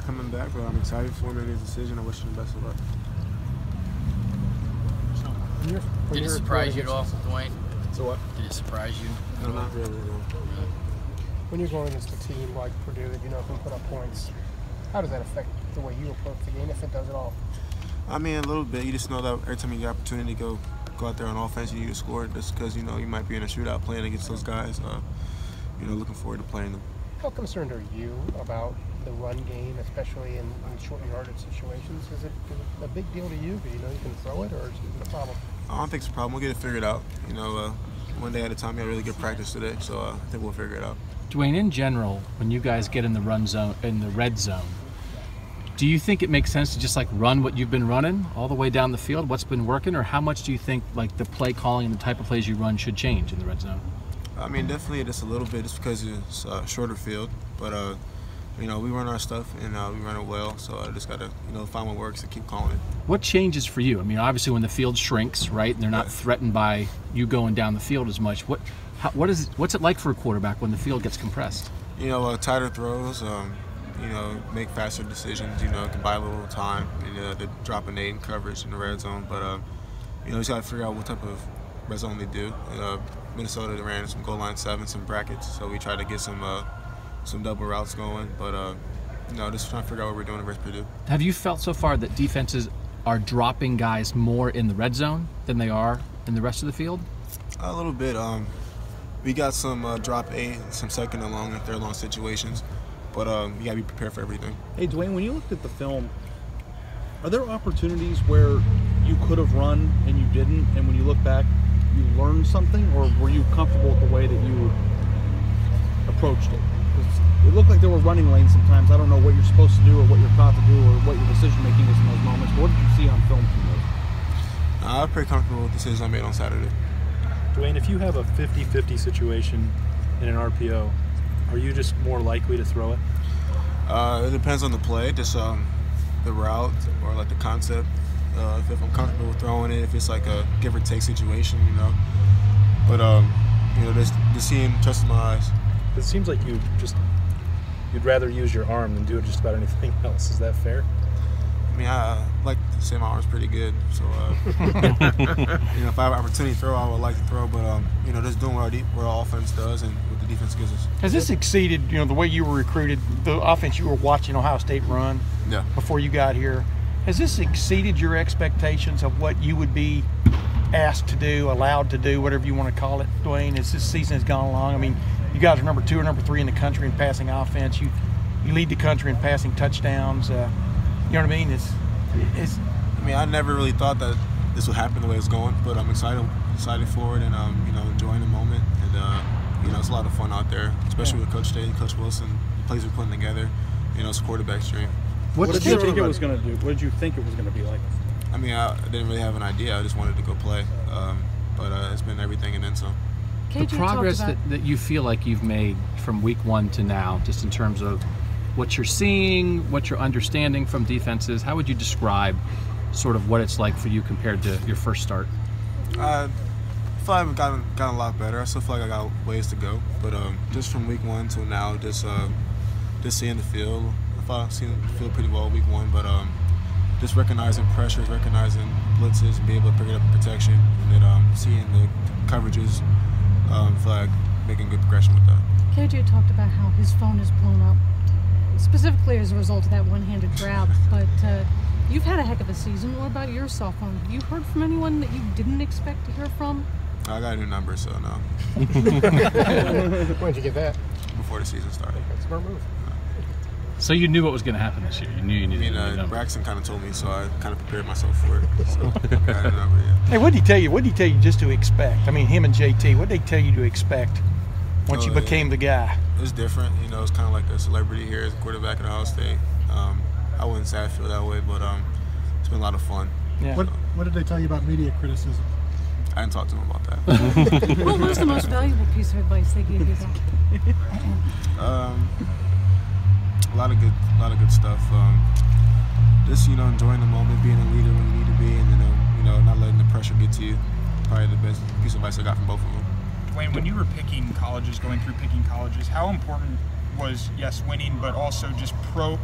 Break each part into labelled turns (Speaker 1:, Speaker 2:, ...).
Speaker 1: coming back, but I'm excited for him and his decision. I wish him the best of luck.
Speaker 2: Did it surprise you at all, Dwayne?
Speaker 1: So what?
Speaker 2: Did it surprise you?
Speaker 1: No, not really. No.
Speaker 3: When you're going against a team like Purdue that you know can put up points, how does that affect the way you approach the game, if it does at all?
Speaker 1: I mean, a little bit. You just know that every time you get an opportunity to go out there on offense, you need to score. Just because you know you might be in a shootout playing against those guys. You know, looking forward to playing them.
Speaker 3: How concerned are you about the run game, especially in short yardage situations? Is it a big deal to you? Do you know you can throw it, or is it a problem?
Speaker 1: I don't think it's a problem. We'll get it figured out. You know, one day at a time. We had really good practice today, so I think we'll figure it out.
Speaker 4: Dwayne, in general, when you guys get in the run zone, in the red zone, do you think it makes sense to just like run what you've been running all the way down the field, what's been working, or how much do you think like the play calling and the type of plays you run should change in the red zone?
Speaker 1: I mean, definitely just a little bit, just because it's a shorter field. But you know, we run our stuff and we run it well. So I just gotta find what works and keep calling it.
Speaker 4: What changes for you? I mean, obviously when the field shrinks, right, and they're not threatened by you going down the field as much. What's it like for a quarterback when the field gets compressed?
Speaker 1: You know, tighter throws. You know, make faster decisions. You know, can buy a little time. To drop an 8 in coverage in the red zone. But you know, you just gotta figure out what type of red zone they do. Minnesota ran some goal line 7, some brackets, so we tried to get some double routes going. But you know, just trying to figure out what we're doing versus Purdue.
Speaker 4: Have you felt so far that defenses are dropping guys more in the red zone than they are in the rest of the field?
Speaker 1: A little bit. We got some drop 8, some second and long and third long situations, but you gotta be prepared for everything.
Speaker 5: Hey Dwayne, when you looked at the film, are there opportunities where you could have run and you didn't, and when you look back, you learned something, or were you comfortable with the way that you approached it? It looked like there were running lanes sometimes. I don't know what you're supposed to do or what you're taught to do or what your decision making is in those moments. But what did you see on film from those?
Speaker 1: I'm pretty comfortable with the decisions I made on Saturday.
Speaker 6: Dwayne, if you have a 50-50 situation in an RPO, are you just more likely to throw it?
Speaker 1: It depends on the play, just the route or like the concept. If I'm comfortable with throwing it, if it's like a give or take situation, you know. But you know, just seeing, trusting my eyes.
Speaker 6: It seems like you'd rather use your arm than do just about anything else. Is that fair?
Speaker 1: I mean, I like to say my arm's pretty good, so you know, if I have an opportunity to throw, I would like to throw. But you know, just doing what our offense does and what the defense gives us.
Speaker 3: Has this exceeded, you know, the way you were recruited, the offense you were watching Ohio State run before you got here? Has this exceeded your expectations of what you would be asked to do, allowed to do, whatever you want to call it, Dwayne, as this season has gone along? I mean, you guys are number 2 or number 3 in the country in passing offense. You lead the country in passing touchdowns. You know what I mean?
Speaker 1: I mean, I never really thought that this would happen the way it's going, but I'm excited for it, and you know, enjoying the moment. And you know, it's a lot of fun out there, especially with Coach Day and Coach Wilson. The plays we're putting together. You know, it's a quarterback's dream.
Speaker 5: What did you think it was going to do? What did you think it was going to be like?
Speaker 1: I mean, I didn't really have an idea. I just wanted to go play, but it's been everything and then some.
Speaker 4: The progress that you feel like you've made from week 1 to now, just in terms of what you're seeing, what you're understanding from defenses, how would you describe sort of what it's like for you compared to your first start?
Speaker 1: I feel like I've gotten a lot better. I still feel like I got ways to go, but just from week 1 till now, just seeing the field, I've seen the field pretty well week 1, but just recognizing pressures, recognizing blitzes, and being able to pick it up in protection, and then seeing the coverages, I feel like making good progression with that.
Speaker 7: KJ talked about how his phone is blown up, specifically as a result of that one-handed grab, but you've had a heck of a season. What about your cell phone? Have you heard from anyone that you didn't expect to hear from?
Speaker 1: I got a new number, so no.
Speaker 3: When did you get that?
Speaker 1: Before the season started.
Speaker 3: That's a smart move.
Speaker 4: So you knew what was going to happen this year. You knew you needed a new number.
Speaker 1: Braxton kind of told me, so I kind of prepared myself for it. So I got a number, yeah.
Speaker 3: Hey, what did he tell you? What did he tell you just to expect? I mean, him and JT, what did they tell you to expect once you became the guy?
Speaker 1: It's different. You know, it's kind of like a celebrity here as a quarterback at Ohio State. I wouldn't say I feel that way, but it's been a lot of fun.
Speaker 3: Yeah.
Speaker 8: What did they tell you about media criticism?
Speaker 1: I didn't talk to them about that.
Speaker 7: What was the most valuable piece of advice they gave you?
Speaker 1: A lot of good stuff. Just enjoying the moment, being a leader when you need to be, and then not letting the pressure get to you. Probably the best piece of advice I got from both of them.
Speaker 9: Dwayne, when you were picking colleges, going through picking colleges, how important was, yes, winning, but also just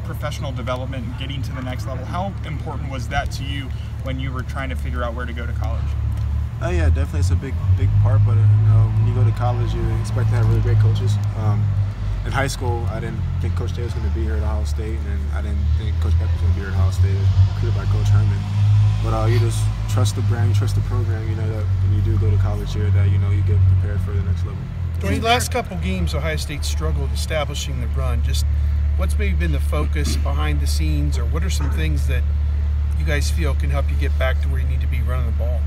Speaker 9: professional development and getting to the next level. How important was that to you when you were trying to figure out where to go to college?
Speaker 1: Oh yeah, definitely it's a big part, but when you go to college, you expect to have really great coaches. In high school, I didn't think Coach Day was going to be here at Ohio State, and I didn't think Coach Beck was going to be here at Ohio State, recruited by Coach Herman. But you just trust the brand, you trust the program, that when you do go to college here, that you get prepared for the next level.
Speaker 10: Dwayne, last couple games, Ohio State struggled establishing the run. Just what's maybe been the focus behind the scenes, or what are some things that you guys feel can help you get back to where you need to be running the ball?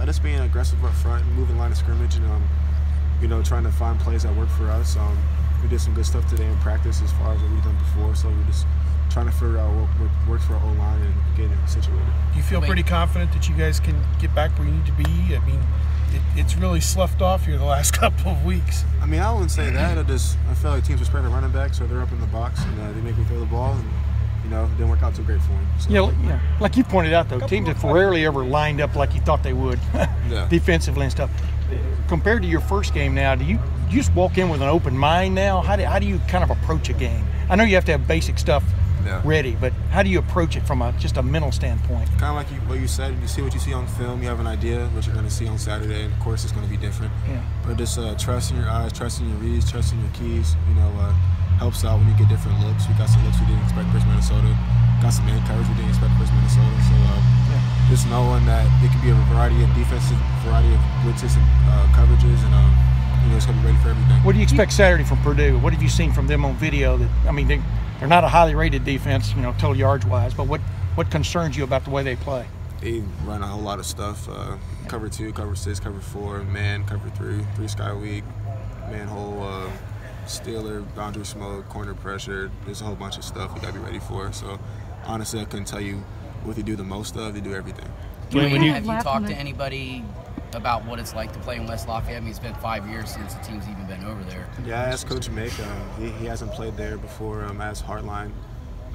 Speaker 1: Just being aggressive up front, moving line of scrimmage, and trying to find plays that work for us. We did some good stuff today in practice as far as what we've done before, so we're just trying to figure out what works for our O-line and get it situated.
Speaker 10: Do you feel pretty confident that you guys can get back where you need to be? I mean, it's really sloughed off here the last couple of weeks.
Speaker 1: I mean, I wouldn't say that. I feel like teams are spreading running back, so they're up in the box, and they make me throw the ball, and it didn't work out too great for them. So.
Speaker 3: Yeah, like you pointed out, though, teams have rarely ever lined up like you thought they would, defensively and stuff. Compared to your first game now, do you just walk in with an open mind now? How do you kind of approach a game? I know you have to have basic stuff ready, but how do you approach it from just a mental standpoint?
Speaker 1: Kind of like what you said, you see what you see on film, you have an idea what you're going to see on Saturday, and of course it's going to be different. Yeah. But just trusting your eyes, trusting your reads, trusting your keys, helps out when you get different looks. We got some looks we didn't expect versus Minnesota. Got some man coverage we didn't expect versus Minnesota. So just knowing that it can be a variety of defenses, variety of blitzes and coverages, and it's going to be ready for everything.
Speaker 3: What do you expect Saturday from Purdue? What have you seen from them on video? They're not a highly rated defense, total yards wise, but what concerns you about the way they play?
Speaker 1: They run a whole lot of stuff. Cover 2, cover 6, cover 4, man, cover 3 sky weak, manhole, stealer, boundary smoke, corner pressure. There's a whole bunch of stuff we got to be ready for. So honestly, I couldn't tell you what they do the most of. They do everything.
Speaker 2: Have you talked to anybody about what it's like to play in West Lafayette? I mean, it's been 5 years since the team's even been over there.
Speaker 1: Yeah, I asked Coach Mick. He hasn't played there before as Hardline.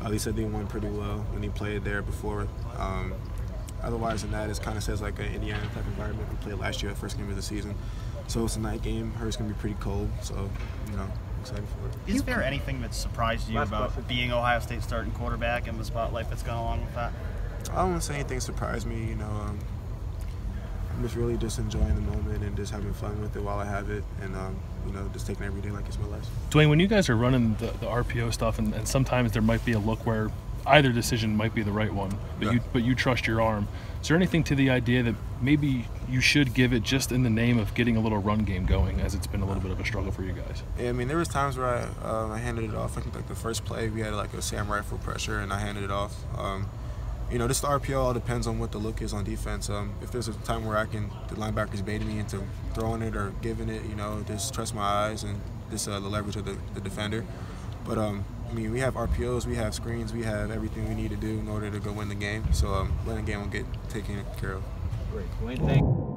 Speaker 1: He said they won pretty well when he played there before. Otherwise than that, it kind of says like an Indiana type environment. We played last year, the first game of the season. So it's a night game. Heard it's going to be pretty cold. So, excited for it.
Speaker 11: Is there anything that surprised you about being Ohio State's starting quarterback and the spotlight that's gone along with that?
Speaker 1: I don't want to say anything surprised me. I'm just really just enjoying the moment and just having fun with it while I have it, and just taking every day like it's my last.
Speaker 6: Dwayne, when you guys are running the RPO stuff, and sometimes there might be a look where either decision might be the right one, but you trust your arm. Is there anything to the idea that maybe you should give it just in the name of getting a little run game going, as it's been a little bit of a struggle for you guys?
Speaker 1: Yeah, I mean, there was times where I handed it off. I think like the first play we had like a Sam rifle pressure, and I handed it off. Just the RPO all depends on what the look is on defense. If there's a time where the linebacker's baiting me into throwing it or giving it, just trust my eyes and just the leverage of the defender. But we have RPOs, we have screens, we have everything we need to do in order to go win the game. So letting the game will get taken care of.
Speaker 12: Great. Dwayne, thank you.